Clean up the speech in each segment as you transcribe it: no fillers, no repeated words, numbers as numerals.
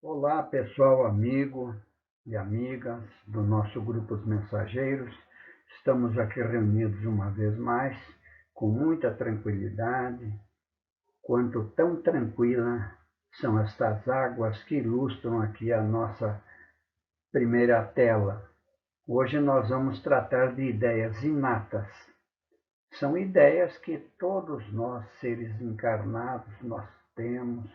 Olá, pessoal, amigo e amigas do nosso grupo Os Mensageiros. Estamos aqui reunidos uma vez mais, com muita tranquilidade, quanto tão tranquila são estas águas que ilustram aqui a nossa primeira tela. Hoje nós vamos tratar de ideias inatas. São ideias que todos nós, seres encarnados, nós temos.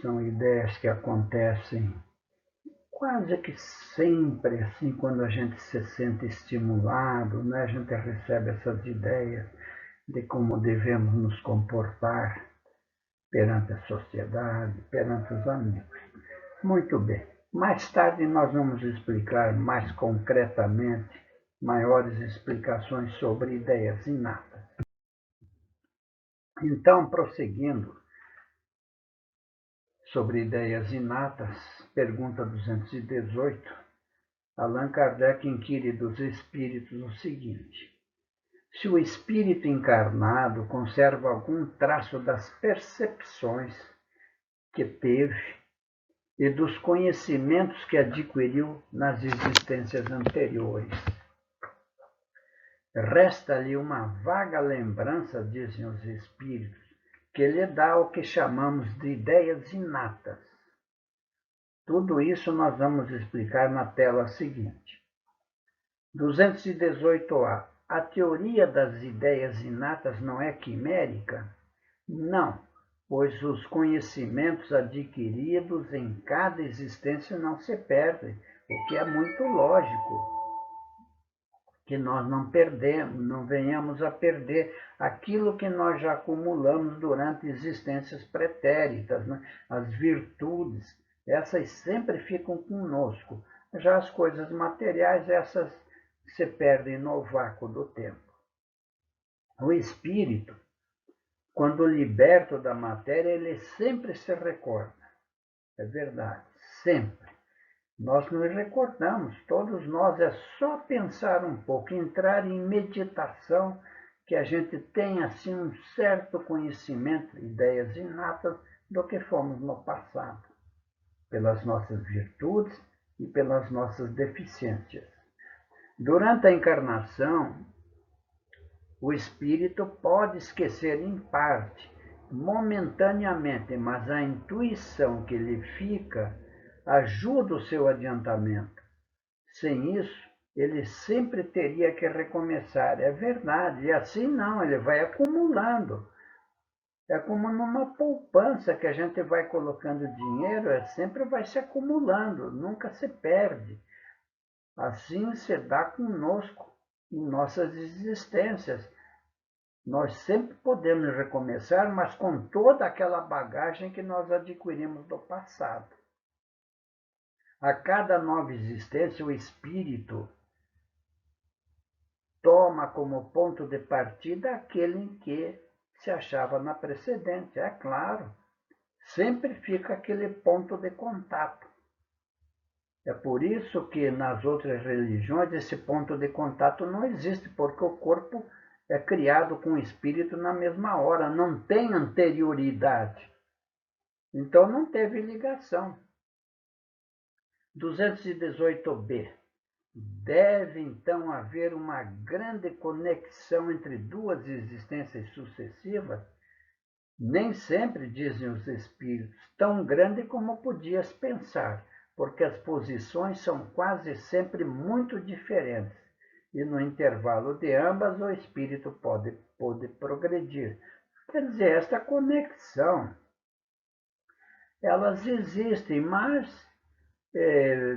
São ideias que acontecem quase que sempre, assim, quando a gente se sente estimulado, né, a gente recebe essas ideias de como devemos nos comportar perante a sociedade, perante os amigos. Muito bem. Mais tarde nós vamos explicar mais concretamente, maiores explicações sobre ideias inatas. Então, prosseguindo sobre ideias inatas, pergunta 218, Allan Kardec inquire dos espíritos o seguinte: se o espírito encarnado conserva algum traço das percepções que teve e dos conhecimentos que adquiriu nas existências anteriores, resta-lhe uma vaga lembrança, dizem os espíritos, que lhe dá o que chamamos de ideias inatas. Tudo isso nós vamos explicar na tela seguinte. 218A. A teoria das ideias inatas não é quimérica? Não, pois os conhecimentos adquiridos em cada existência não se perdem, o que é muito lógico, que nós não perdemos, não venhamos a perder aquilo que nós já acumulamos durante existências pretéritas, né? As virtudes, essas sempre ficam conosco. Já as coisas materiais, essas se perdem no vácuo do tempo. O espírito, quando liberto da matéria, ele sempre se recorda. É verdade, sempre. Nós nos recordamos, todos nós, é só pensar um pouco, entrar em meditação, que a gente tem assim um certo conhecimento, ideias inatas do que fomos no passado, pelas nossas virtudes e pelas nossas deficiências. Durante a encarnação, o espírito pode esquecer em parte, momentaneamente, mas a intuição que lhe fica ajuda o seu adiantamento. Sem isso, ele sempre teria que recomeçar. É verdade, e assim não, ele vai acumulando. É como numa poupança que a gente vai colocando dinheiro, sempre vai se acumulando, nunca se perde. Assim se dá conosco em nossas existências. Nós sempre podemos recomeçar, mas com toda aquela bagagem que nós adquirimos do passado. A cada nova existência, o espírito toma como ponto de partida aquele em que se achava na precedente. É claro, sempre fica aquele ponto de contato. É por isso que nas outras religiões esse ponto de contato não existe, porque o corpo é criado com o espírito na mesma hora, não tem anterioridade. Então não teve ligação. 218b. Deve então haver uma grande conexão entre duas existências sucessivas? Nem sempre, dizem os espíritos, tão grande como podias pensar, porque as posições são quase sempre muito diferentes, e no intervalo de ambas o espírito pode progredir. Quer dizer, esta conexão, elas existem, mas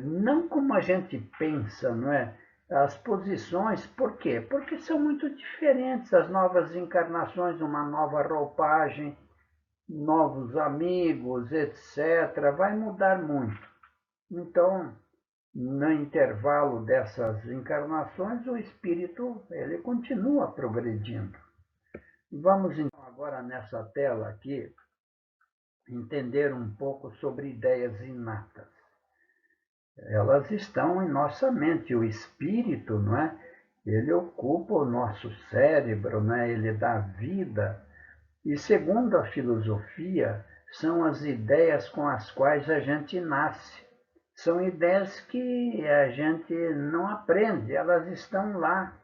não como a gente pensa, não é? As posições, por quê? Porque são muito diferentes, as novas encarnações, uma nova roupagem, novos amigos, etc., vai mudar muito. Então, no intervalo dessas encarnações, o espírito ele continua progredindo. Vamos então agora nessa tela aqui entender um pouco sobre ideias inatas. Elas estão em nossa mente. O espírito, não é? Ele ocupa o nosso cérebro, não é? Ele dá vida. E segundo a filosofia, são as ideias com as quais a gente nasce. São ideias que a gente não aprende, elas estão lá.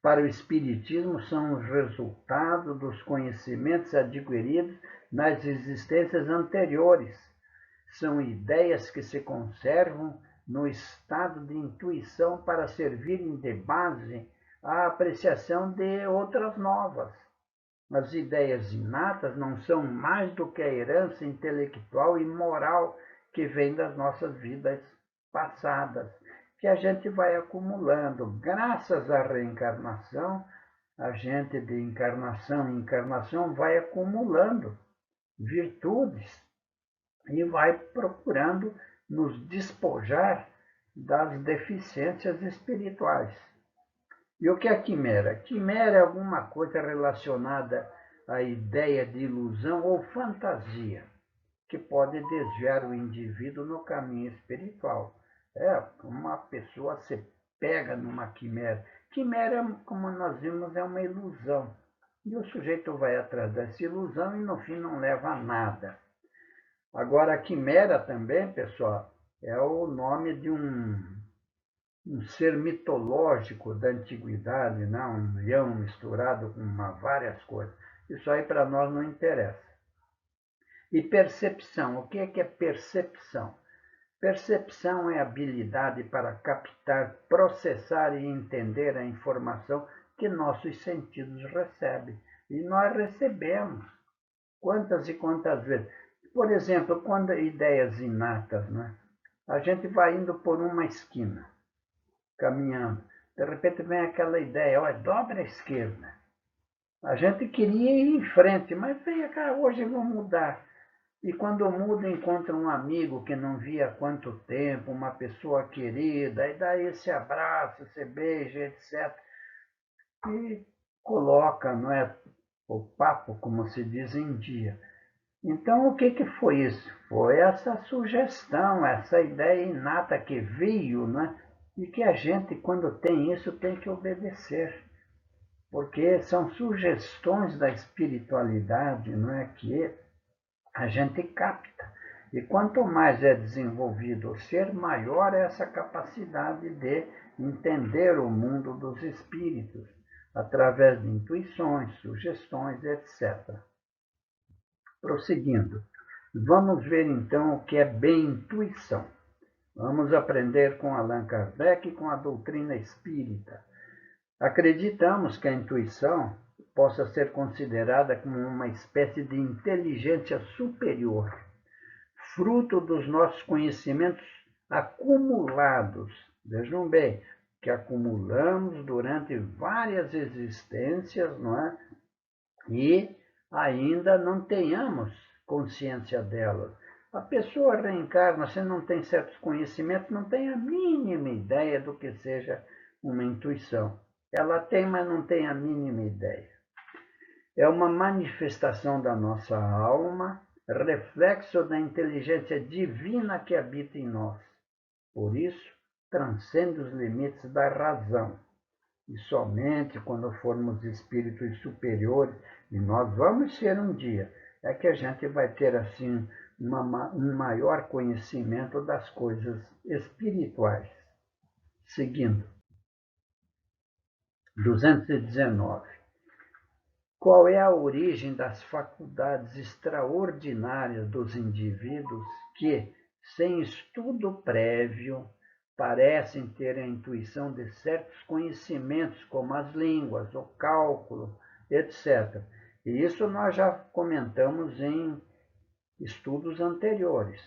Para o Espiritismo, são os resultados dos conhecimentos adquiridos nas existências anteriores. São ideias que se conservam no estado de intuição para servirem de base à apreciação de outras novas. As ideias inatas não são mais do que a herança intelectual e moral que vem das nossas vidas passadas, que a gente vai acumulando. Graças à reencarnação, a gente de encarnação em encarnação vai acumulando virtudes e vai procurando nos despojar das deficiências espirituais. E o que é quimera? Quimera é alguma coisa relacionada à ideia de ilusão ou fantasia, que pode desviar o indivíduo no caminho espiritual. Uma pessoa se pega numa quimera. Quimera, como nós vimos, é uma ilusão. E o sujeito vai atrás dessa ilusão e no fim não leva a nada. Agora, a quimera também, pessoal, é o nome de um ser mitológico da antiguidade, né? Um leão misturado com várias coisas. Isso aí para nós não interessa. E percepção. O que é percepção? Percepção é a habilidade para captar, processar e entender a informação que nossos sentidos recebem. E nós recebemos quantas e quantas vezes. Por exemplo, quando ideias inatas, né? A gente vai indo por uma esquina, caminhando. De repente vem aquela ideia, olha, dobra à esquerda. A gente queria ir em frente, mas vem cá, hoje eu vou mudar. E quando muda, encontra um amigo que não via há quanto tempo, uma pessoa querida, e dá esse abraço, esse beijo, etc. E coloca, não é, o papo, como se diz, em dia. Então, o que foi isso? Foi essa sugestão, essa ideia inata que veio, né? E que a gente, quando tem isso, tem que obedecer. Porque são sugestões da espiritualidade, não é, que a gente capta. E quanto mais é desenvolvido o ser, maior é essa capacidade de entender o mundo dos espíritos, através de intuições, sugestões, etc. Prosseguindo, vamos ver então o que é bem intuição. Vamos aprender com Allan Kardec e com a doutrina espírita. Acreditamos que a intuição possa ser considerada como uma espécie de inteligência superior, fruto dos nossos conhecimentos acumulados. Vejam bem, que acumulamos durante várias existências, não é? E ainda não tenhamos consciência delas. A pessoa reencarna, se não tem certos conhecimentos, não tem a mínima ideia do que seja uma intuição. Ela tem, mas não tem a mínima ideia. É uma manifestação da nossa alma, reflexo da inteligência divina que habita em nós. Por isso, transcende os limites da razão. E somente quando formos espíritos superiores, e nós vamos ser um dia, é que a gente vai ter assim um maior conhecimento das coisas espirituais. Seguindo, 219. Qual é a origem das faculdades extraordinárias dos indivíduos que, sem estudo prévio, parecem ter a intuição de certos conhecimentos, como as línguas, o cálculo, etc. E isso nós já comentamos em estudos anteriores.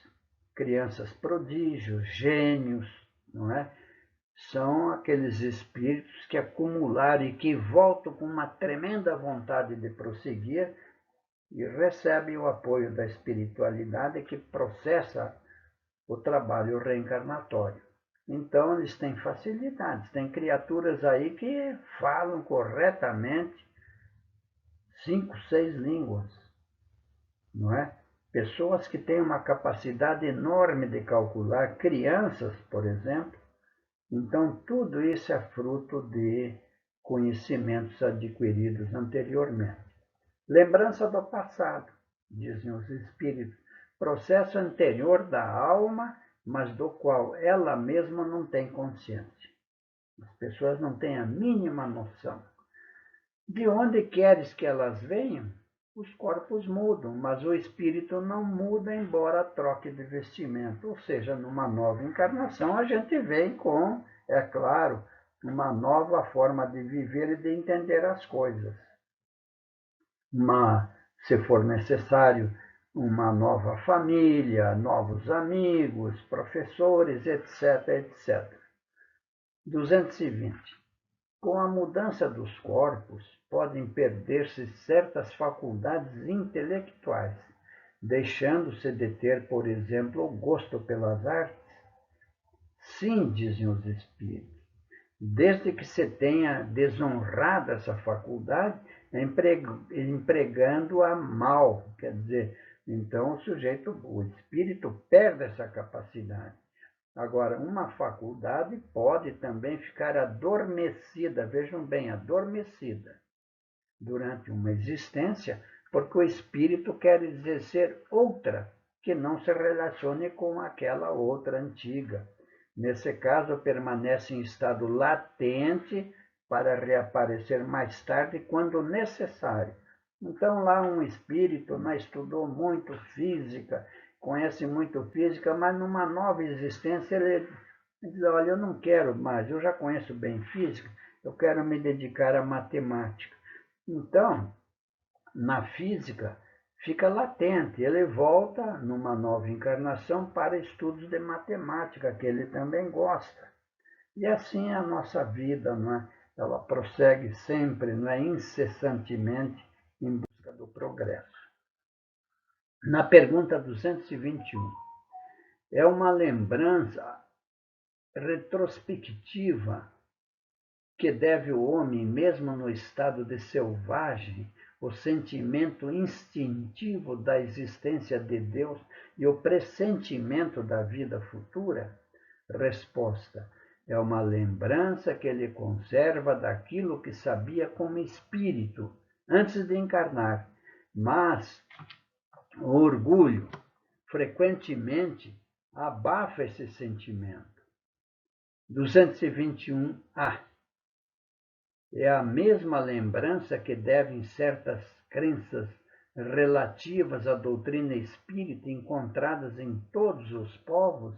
Crianças prodígios, gênios, não é? São aqueles espíritos que acumularam e que voltam com uma tremenda vontade de prosseguir e recebem o apoio da espiritualidade que processa o trabalho reencarnatório. Então, eles têm facilidades. Tem criaturas aí que falam corretamente 5, 6 línguas, não é? Pessoas que têm uma capacidade enorme de calcular, crianças, por exemplo. Então, tudo isso é fruto de conhecimentos adquiridos anteriormente. Lembrança do passado. dizem os espíritos, processo anterior da alma, mas do qual ela mesma não tem consciência. As pessoas não têm a mínima noção. De onde queres que elas venham? Os corpos mudam, mas o espírito não muda, embora troque de vestimento. Ou seja, numa nova encarnação, a gente vem com, é claro, uma nova forma de viver e de entender as coisas. Se for necessário, uma nova família, novos amigos, professores, etc, etc. 220. Com a mudança dos corpos, podem perder-se certas faculdades intelectuais, deixando-se de ter, por exemplo, o gosto pelas artes? Sim, dizem os espíritos, desde que se tenha desonrado essa faculdade, empregando-a mal. Quer dizer, então o espírito perde essa capacidade. Agora, uma faculdade pode também ficar adormecida, vejam bem, adormecida, durante uma existência, porque o espírito quer exercer outra, que não se relacione com aquela outra antiga. Nesse caso, permanece em estado latente para reaparecer mais tarde, quando necessário. Então, lá um espírito estudou muito física, conhece muito física, mas numa nova existência ele diz, olha, eu não quero mais, eu já conheço bem física, eu quero me dedicar à matemática. Então, na física, fica latente, ele volta numa nova encarnação para estudos de matemática, que ele também gosta. E assim é a nossa vida, não é? Ela prossegue sempre, não é? Incessantemente, em busca do progresso. Na pergunta 221, é uma lembrança retrospectiva que deve o homem, mesmo no estado de selvagem, o sentimento instintivo da existência de Deus e o pressentimento da vida futura? Resposta: é uma lembrança que ele conserva daquilo que sabia como espírito antes de encarnar, mas o orgulho frequentemente abafa esse sentimento. 221A. É a mesma lembrança que devem certas crenças relativas à doutrina espírita encontradas em todos os povos?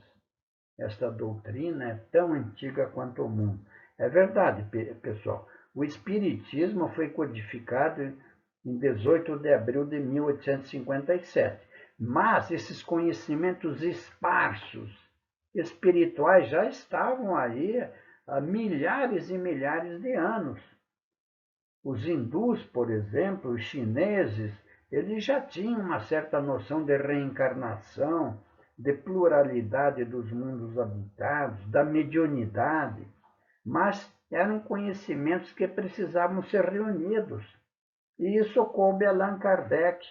Esta doutrina é tão antiga quanto o mundo. É verdade, pessoal. O espiritismo foi codificado em 18 de abril de 1857. Mas esses conhecimentos esparsos espirituais já estavam aí há milhares e milhares de anos. Os hindus, por exemplo, os chineses, eles já tinham uma certa noção de reencarnação, de pluralidade dos mundos habitados, da mediunidade, mas eram conhecimentos que precisavam ser reunidos. E isso coube a Allan Kardec,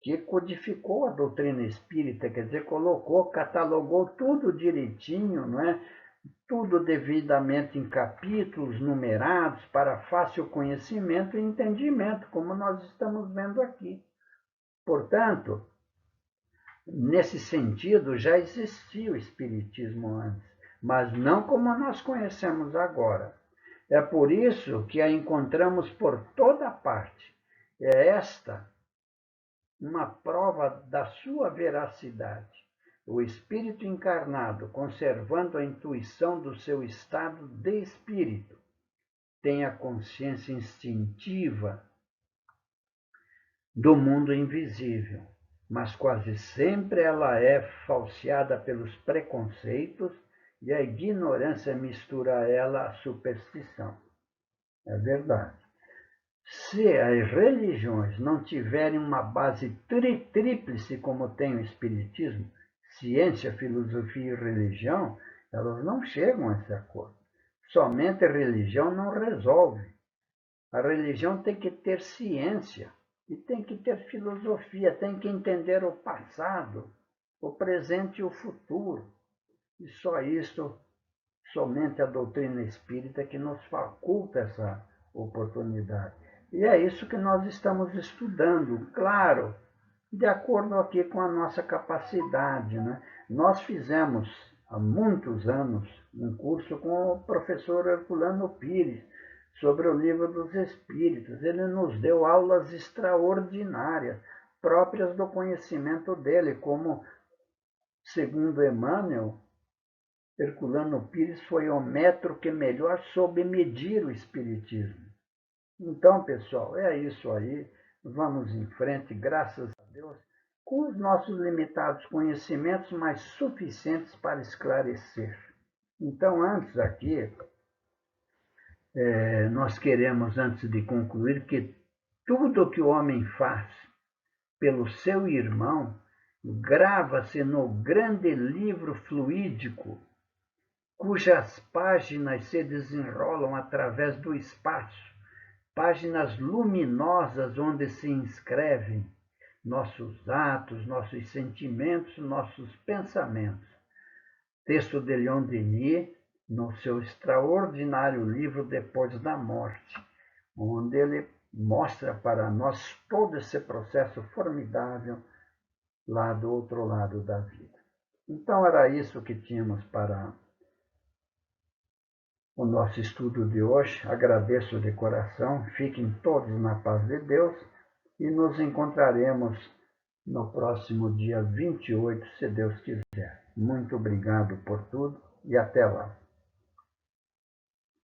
que codificou a doutrina espírita, quer dizer, colocou, catalogou tudo direitinho, não é? Tudo devidamente em capítulos numerados para fácil conhecimento e entendimento, como nós estamos vendo aqui. Portanto, nesse sentido, já existia o Espiritismo antes, mas não como nós conhecemos agora. É por isso que a encontramos por toda parte. É esta uma prova da sua veracidade. O espírito encarnado, conservando a intuição do seu estado de espírito, tem a consciência instintiva do mundo invisível, mas quase sempre ela é falseada pelos preconceitos e a ignorância mistura a ela a superstição. É verdade. Se as religiões não tiverem uma base tríplice como tem o Espiritismo, ciência, filosofia e religião, elas não chegam a esse acordo. Somente a religião não resolve. A religião tem que ter ciência e tem que ter filosofia, tem que entender o passado, o presente e o futuro. E só isso, somente a doutrina espírita que nos faculta essa oportunidade. E é isso que nós estamos estudando. Claro, de acordo aqui com a nossa capacidade, né? Nós fizemos há muitos anos um curso com o professor Herculano Pires sobre o Livro dos Espíritos. Ele nos deu aulas extraordinárias, próprias do conhecimento dele, como, segundo Emmanuel, Herculano Pires foi o metro que melhor soube medir o espiritismo. Então, pessoal, é isso aí. Vamos em frente, graças a Deus, com os nossos limitados conhecimentos, mas suficientes para esclarecer. Então, antes aqui, nós queremos, antes de concluir, que tudo que o homem faz pelo seu irmão grava-se no grande livro fluídico, cujas páginas se desenrolam através do espaço, páginas luminosas onde se inscrevem nossos atos, nossos sentimentos, nossos pensamentos. Texto de Leon Denis, no seu extraordinário livro Depois da Morte, onde ele mostra para nós todo esse processo formidável lá do outro lado da vida. Então era isso que tínhamos para o nosso estudo de hoje. Agradeço de coração, fiquem todos na paz de Deus e nos encontraremos no próximo dia 28, se Deus quiser. Muito obrigado por tudo e até lá.